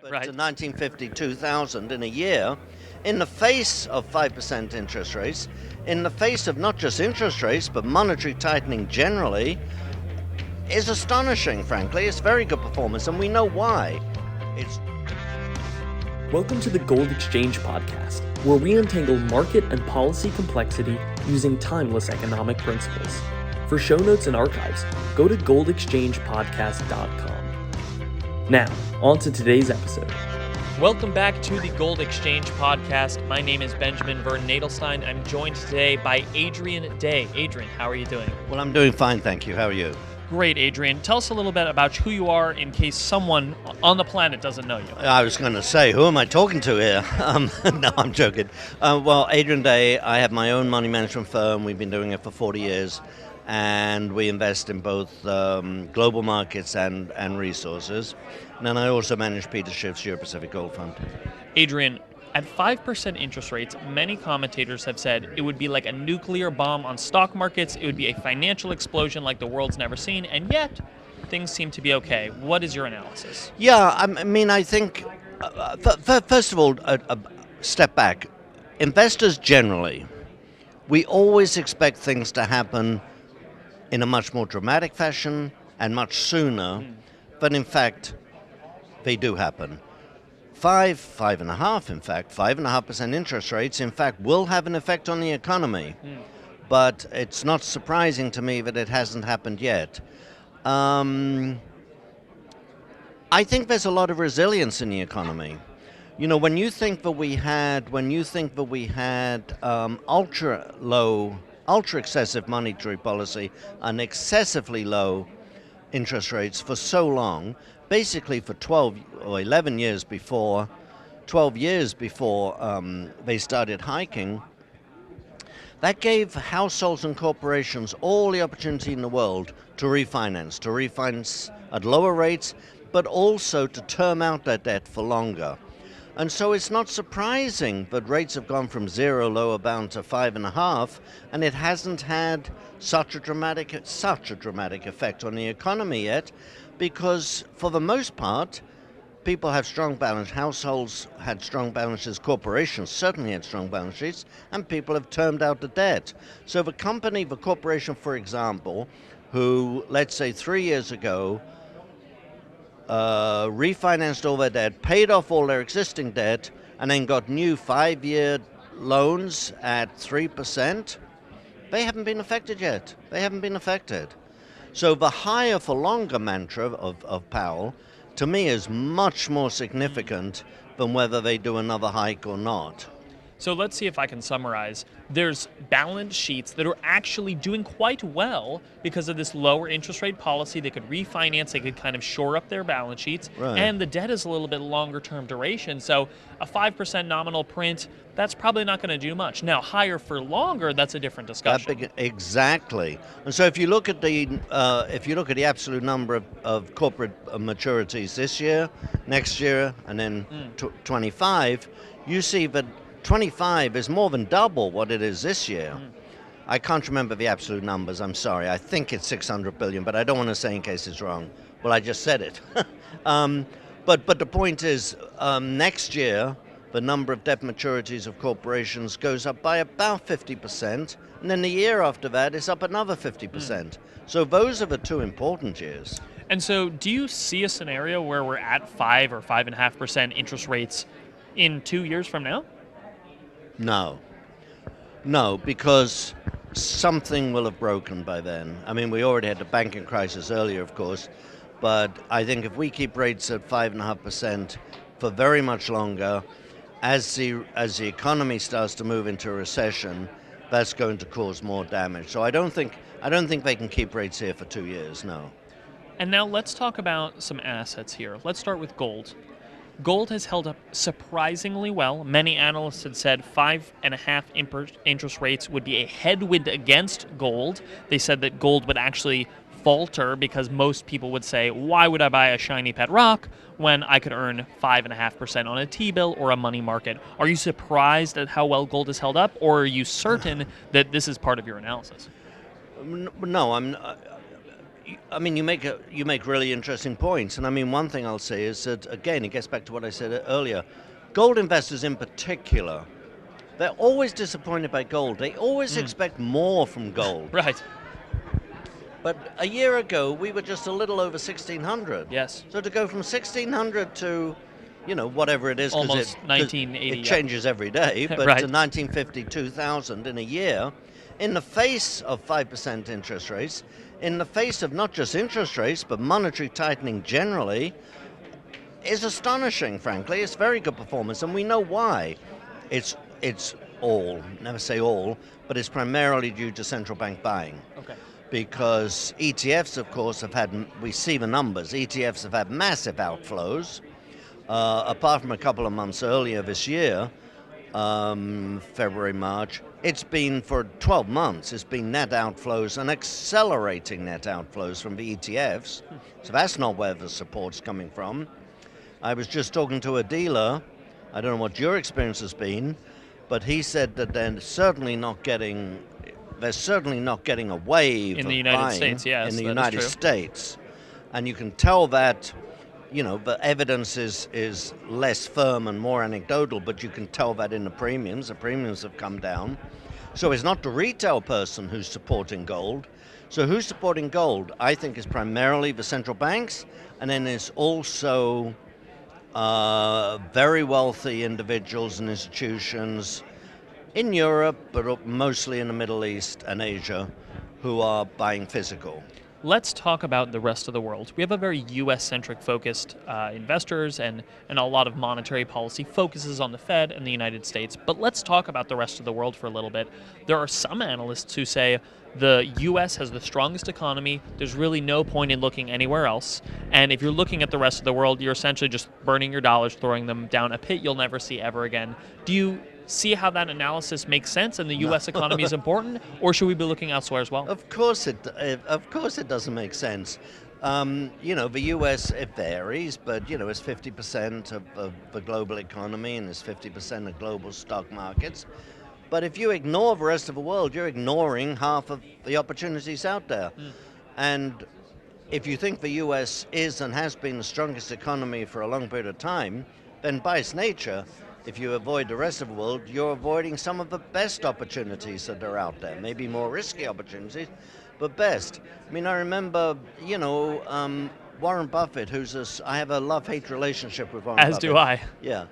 Right. to 1950, 2000 in a year, in the face of 5% interest rates, in the face of not just interest rates, but monetary tightening generally, is astonishing, frankly. It's very good performance, and we know why. It's Welcome to the Gold Exchange Podcast, where we untangle market and policy complexity using timeless economic principles. For show notes and archives, go to goldexchangepodcast.com. Now, on to today's episode. Welcome back to the Gold Exchange Podcast. My name is Benjamin Vernon Nadelstein. I'm joined today by Adrian Day. Adrian, how are you doing? Well, I'm doing fine, thank you. How are you? Great, Adrian. Tell us a little bit about who you are in case someone on the planet doesn't know you. I was going to say, who am I talking to here? No, I'm joking. Well, Adrian Day, I have my own money management firm. We've been doing it for 40 years, and we invest in both global markets and resources. And then I also manage Peter Schiff's Euro Pacific Gold Fund. Adrian, at 5% interest rates, many commentators have said it would be like a nuclear bomb on stock markets. It would be a financial explosion like the world's never seen, and yet things seem to be okay. What is your analysis? Yeah, I mean, I think, first of all, a step back. Investors generally, we always expect things to happen in a much more dramatic fashion and much sooner, but in fact, they do happen. 5.5% interest rates, in fact, will have an effect on the economy. But it's not surprising to me that it hasn't happened yet. I think there's a lot of resilience in the economy. You know, when you think that we had ultra excessive monetary policy and excessively low interest rates for so long, basically for 12 or 11 years before, 12 years before they started hiking, that gave households and corporations all the opportunity in the world to refinance at lower rates, but also to term out their debt for longer. And so it's not surprising that rates have gone from zero lower bound to 5.5, and it hasn't had such a dramatic effect on the economy yet, because for the most part, people have strong balance. Households had strong balances. Corporations certainly had strong balance sheets, and people have termed out the debt. So the corporation, for example, who, let's say 3 years ago, refinanced all their debt, paid off all their existing debt, and then got new 5-year loans at 3%, they haven't been affected yet. They haven't been affected. So the higher for longer mantra of Powell, to me, is much more significant than whether they do another hike or not. So let's see if I can summarize. There's balance sheets that are actually doing quite well because of this lower interest rate policy. They could refinance, they could kind of shore up their balance sheets, right. And the debt is a little bit longer term duration. So a 5% nominal print, that's probably not going to do much. Now, higher for longer, that's a different discussion. Exactly. And so if you look at the absolute number of corporate maturities this year, next year, and then 25, you see that 25 is more than double what it is this year. I can't remember the absolute numbers, I'm sorry. I think it's 600 billion, but I don't want to say in case it's wrong. Well, I just said it. But the point is, next year, the number of debt maturities of corporations goes up by about 50%, and then the year after that is up another 50%. So those are the two important years. And so do you see a scenario where we're at 5 or 5.5% interest rates in 2 years from now? No, because something will have broken by then. I mean, we already had the banking crisis earlier, of course, but I think if we keep rates at 5.5% for very much longer, as the economy starts to move into a recession, that's going to cause more damage. So I don't think they can keep rates here for 2 years. No. And now let's talk about some assets here. Let's start with gold. Gold has held up surprisingly well. Many analysts had said 5.5 interest rates would be a headwind against gold. They said that gold would actually falter because most people would say, why would I buy a shiny pet rock when I could earn 5.5% on a T-bill or a money market? Are you surprised at how well gold has held up, or are you certain that this is part of your analysis? No, I'm. I mean, you make really interesting points, and I mean, one thing I'll say is that again, it gets back to what I said earlier. Gold investors, in particular, they're always disappointed by gold. They always expect more from gold. Right. But a year ago, we were just a little over 1,600. Yes. So to go from 1,600 to, whatever it is, Almost 'cause 1980. it changes every day, but Right. to 1950, 2,000 in a year, in the face of 5% interest rates, in the face of not just interest rates, but monetary tightening generally, is astonishing, frankly. It's very good performance, and we know why. It's all, never say all, but it's primarily due to central bank buying. Okay. Because ETFs, of course, we see the numbers, ETFs have had massive outflows. Apart from a couple of months earlier this year, February, March, it's been for 12 months, it's been net outflows and accelerating net outflows from the ETFs. So that's not where the support's coming from. I was just talking to a dealer, I don't know what your experience has been, but he said that they're certainly not getting a wave In of the United buying States, yes, in the that is United true. States. And you can tell that, the evidence is less firm and more anecdotal, but you can tell that in the premiums. The premiums have come down. So it's not the retail person who's supporting gold. So who's supporting gold? I think is primarily the central banks, and then it's also very wealthy individuals and institutions in Europe, but mostly in the Middle East and Asia, who are buying physical. Let's talk about the rest of the world. We have a very U.S.-centric focused investors, and a lot of monetary policy focuses on the Fed and the United States. But let's talk about the rest of the world for a little bit. There are some analysts who say the U.S. has the strongest economy. There's really no point in looking anywhere else. And if you're looking at the rest of the world, you're essentially just burning your dollars, throwing them down a pit you'll never see ever again. Do you see how that analysis makes sense and the U.S. economy is important, or should we be looking elsewhere as well? Of course it doesn't make sense. The U.S., it varies, but, it's 50% of the global economy and it's 50% of global stock markets. But if you ignore the rest of the world, you're ignoring half of the opportunities out there. And if you think the U.S. is and has been the strongest economy for a long period of time, then by its nature, if you avoid the rest of the world, you're avoiding some of the best opportunities that are out there. Maybe more risky opportunities, but best. I mean, I remember, Warren Buffett, I have a love-hate relationship with Warren Buffett. As do I. Yeah.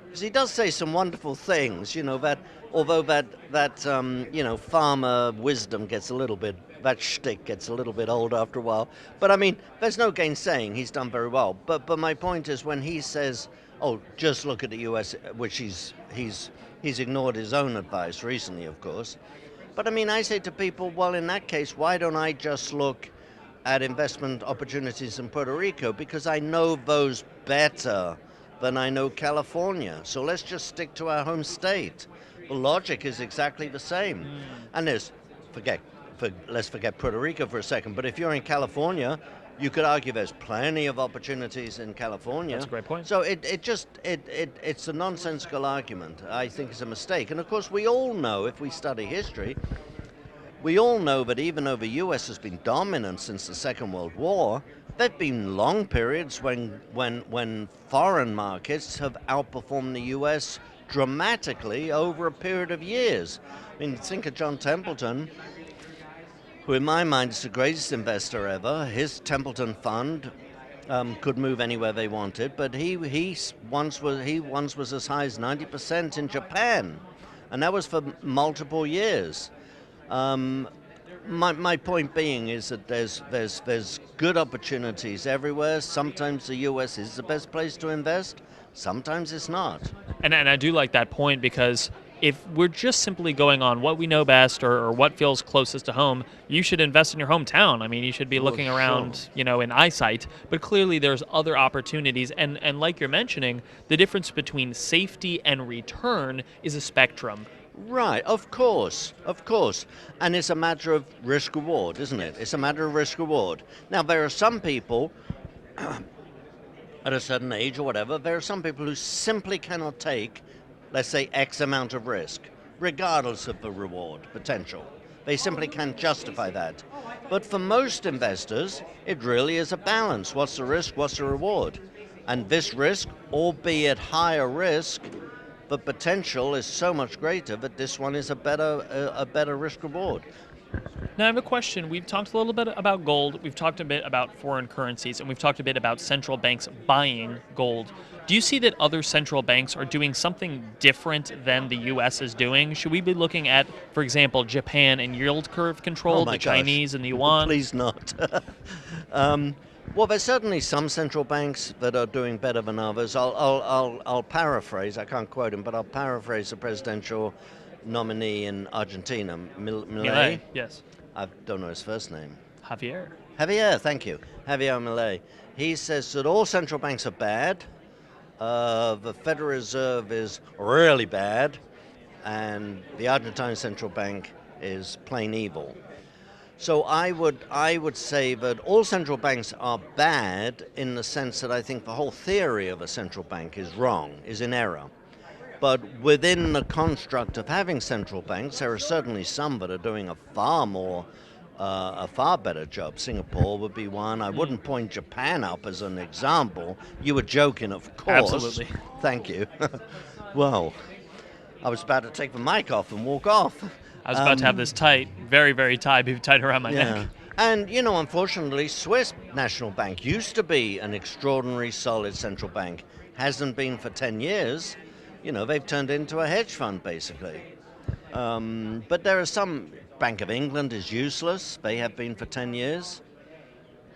Because he does say some wonderful things, that although that farmer wisdom gets a little bit, that shtick gets a little bit old after a while. But I mean, there's no gainsaying, he's done very well. But my point is when he says, oh, just look at the U.S., which he's ignored his own advice recently, of course. But I mean, I say to people, well, in that case, why don't I just look at investment opportunities in Puerto Rico? Because I know those better than I know California. So let's just stick to our home state. The logic is exactly the same. And let's forget Puerto Rico for a second. But if you're in California, you could argue there's plenty of opportunities in California. That's a great point. So it's a nonsensical argument. I think it's a mistake. And of course, we all know, if we study history, we all know that even though the U.S. has been dominant since the Second World War, there have been long periods when foreign markets have outperformed the U.S. dramatically over a period of years. I mean, think of John Templeton, who in my mind is the greatest investor ever. His Templeton fund could move anywhere they wanted, but he once was as high as 90% in Japan, and that was for multiple years. My point being is that there's good opportunities everywhere. Sometimes the U.S. is the best place to invest. Sometimes it's not. And I do like that point, because if we're just simply going on what we know best or what feels closest to home, you should invest in your hometown. I mean, you should be looking around, in eyesight. But clearly there's other opportunities. And like you're mentioning, the difference between safety and return is a spectrum. Right, of course. And it's a matter of risk-reward, isn't it? It's a matter of risk-reward. Now, there are some people, at a certain age or whatever, there are some people who simply cannot take, let's say, X amount of risk, regardless of the reward potential. They simply can't justify that. But for most investors, it really is a balance. What's the risk? What's the reward? And this risk, albeit higher risk, the potential is so much greater that this one is a better risk reward. Now I have a question. We've talked a little bit about gold, we've talked a bit about foreign currencies, and we've talked a bit about central banks buying gold. Do you see that other central banks are doing something different than the U.S. is doing? Should we be looking at, for example, Japan and yield curve control, Oh my the gosh. Chinese and the yuan? Please not. Well, there's certainly some central banks that are doing better than others. I'll paraphrase. I can't quote him, but I'll paraphrase the presidential nominee in Argentina, Milei. Milei, yes. I don't know his first name. Javier. Javier, thank you. Javier Milei. He says that all central banks are bad. The Federal Reserve is really bad, and the Argentine Central Bank is plain evil. So I would say that all central banks are bad in the sense that I think the whole theory of a central bank is wrong, is in error. But within the construct of having central banks, there are certainly some that are doing a far better job. Singapore would be one. I wouldn't point Japan up as an example. You were joking, of course. Absolutely. Thank you. Well, I was about to take the mic off and walk off. I was about to have this tight, very, very tight around my neck. And, unfortunately, Swiss National Bank used to be an extraordinary solid central bank. Hasn't been for 10 years. They've turned into a hedge fund, basically. But there are some. Bank of England is useless. They have been for 10 years.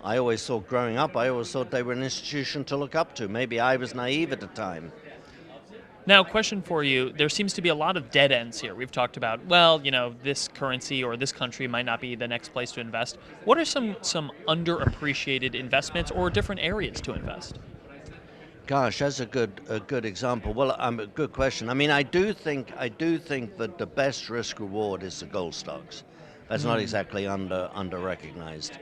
Growing up, I always thought they were an institution to look up to. Maybe I was naive at the time. Now, question for you. There seems to be a lot of dead ends here. We've talked about, this currency or this country might not be the next place to invest. What are some underappreciated investments or different areas to invest? Gosh, that's a good example. Well, a good question. I mean, I do think that the best risk reward is the gold stocks. That's not exactly under recognized.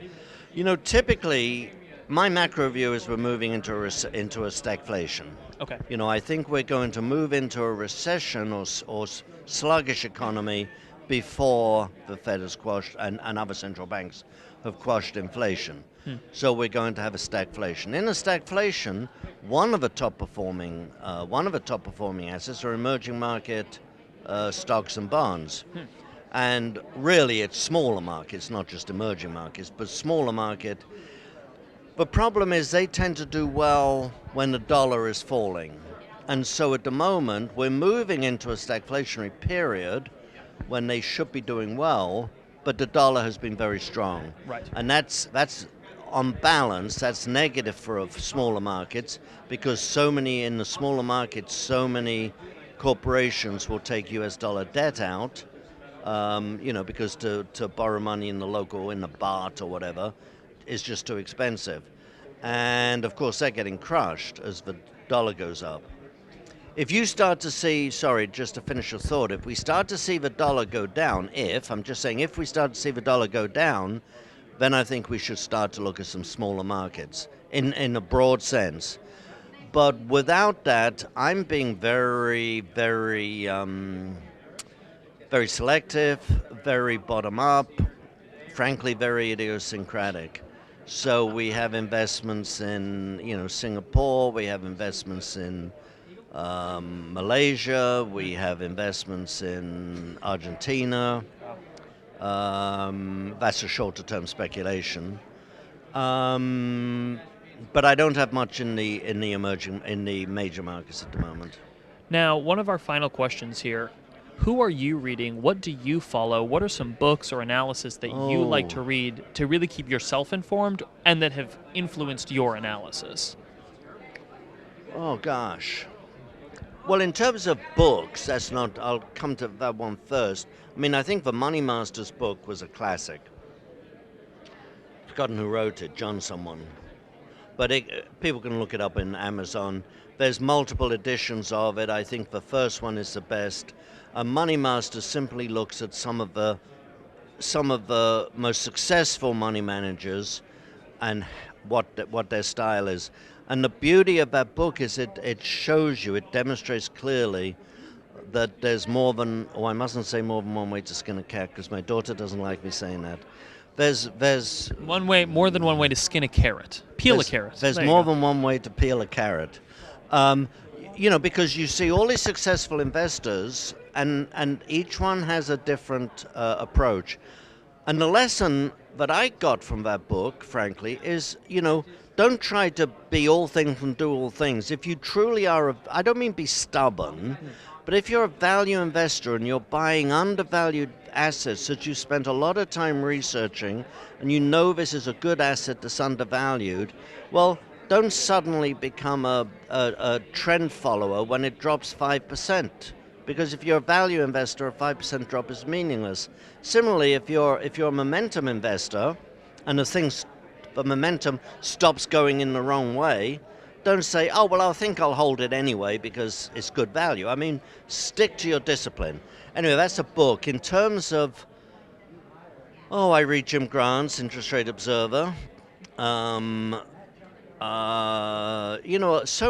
Typically, my macro view is we're moving into a stagflation. Okay. I think we're going to move into a recession or sluggish economy before the Fed has quashed and other central banks have quashed inflation. So we're going to have a stagflation. In a stagflation, one of the top performing assets are emerging market stocks and bonds. And really, it's smaller markets, not just emerging markets, but smaller market. The problem is they tend to do well when the dollar is falling. And so at the moment, we're moving into a stagflationary period when they should be doing well, but the dollar has been very strong. Right. And that's on balance, that's negative for smaller markets because so many corporations will take US dollar debt out, because to borrow money in the baht or whatever is just too expensive. And of course, they're getting crushed as the dollar goes up. If you start to see, just to finish your thought, if we start to see the dollar go down, if we start to see the dollar go down, then I think we should start to look at some smaller markets in a broad sense. But without that, I'm being very, very, very selective, very bottom up, frankly, very idiosyncratic. So we have investments in, Singapore. We have investments in Malaysia. We have investments in Argentina. That's a shorter-term speculation. But I don't have much in the major markets at the moment. Now, one of our final questions here. Who are you reading? What do you follow? What are some books or analysis that you like to read to really keep yourself informed and that have influenced your analysis? Oh, gosh. Well, in terms of books, I'll come to that one first. I mean, I think the Money Masters book was a classic. I've forgotten who wrote it, John someone. But people can look it up in Amazon. There's multiple editions of it. I think the first one is the best. Money Master simply looks at some of the most successful money managers and what their style is. And the beauty of that book is it shows you, it demonstrates clearly that there's more than, I mustn't say more than one way to skin a cat because my daughter doesn't like me saying that. There's more than one way to skin a carrot. Peel a carrot. There's There you more go. than one way to peel a carrot. Because you see all these successful investors, and each one has a different approach. And the lesson that I got from that book, frankly, is, don't try to be all things and do all things. If you truly are, I don't mean be stubborn, but if you're a value investor and you're buying undervalued assets that you spent a lot of time researching, and you know this is a good asset that's undervalued, well, don't suddenly become a trend follower when it drops 5%. Because if you're a value investor, a 5% drop is meaningless. Similarly, if you're a momentum investor, and the momentum stops going in the wrong way, don't say, oh, well, I think I'll hold it anyway because it's good value. I mean, stick to your discipline. Anyway, that's a book. In terms of, I read Jim Grant's Interest Rate Observer. So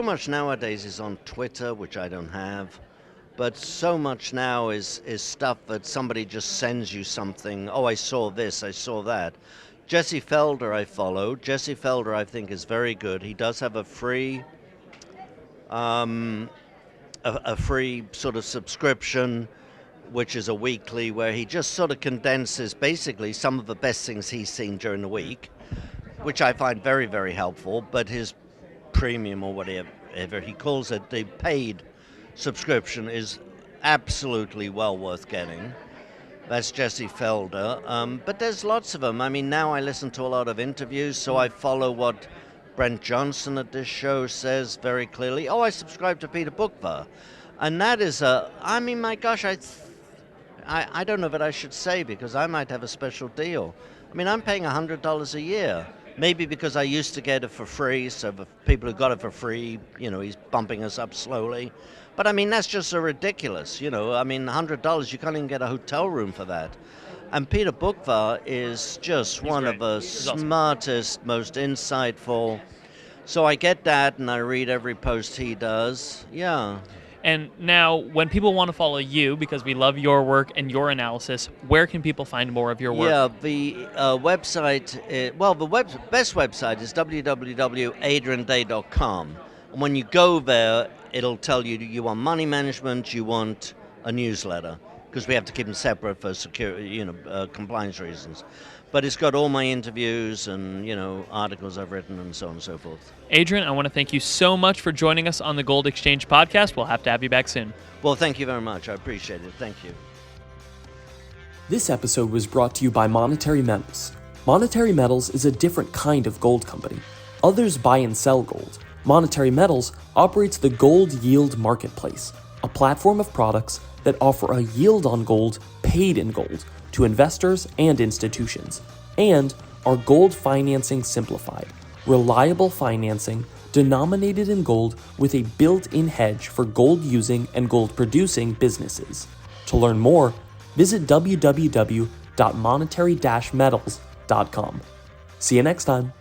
much nowadays is on Twitter, which I don't have. But so much now is stuff that somebody just sends you something. Oh, I saw this, I saw that. Jesse Felder I follow. Jesse Felder I think is very good. He does have a free sort of subscription, which is a weekly, where he just sort of condenses basically some of the best things he's seen during the week, which I find very, very helpful. But his premium or whatever he calls it, the paid subscription, is absolutely well worth getting. That's Jesse Felder. But there's lots of them. I mean, now I listen to a lot of interviews, so I follow what Brent Johnson at this show says very clearly. Oh, I subscribe to Peter Bookvar. And that is my gosh, I don't know what I should say because I might have a special deal. I mean, I'm paying $100 a year. Maybe because I used to get it for free, so the people who got it for free, he's bumping us up slowly. But I mean, that's just so ridiculous, I mean, $100, you can't even get a hotel room for that. And Peter Bookvar is just one of the smartest, most insightful. So I get that, and I read every post he does. Yeah. And now, when people want to follow you, because we love your work and your analysis, where can people find more of your work? Yeah, the website, best website is www.adrianday.com. And when you go there, it'll tell you want money management, you want a newsletter, because we have to keep them separate for security, compliance reasons. But it's got all my interviews and, articles I've written and so on and so forth. Adrian, I want to thank you so much for joining us on the Gold Exchange podcast. We'll have to have you back soon. Well, thank you very much. I appreciate it. Thank you. This episode was brought to you by Monetary Metals. Monetary Metals is a different kind of gold company. Others buy and sell gold. Monetary Metals operates the Gold Yield Marketplace, a platform of products that offer a yield on gold paid in gold to investors and institutions, and are gold financing simplified, reliable financing denominated in gold with a built-in hedge for gold-using and gold-producing businesses. To learn more, visit www.monetary-metals.com. See you next time.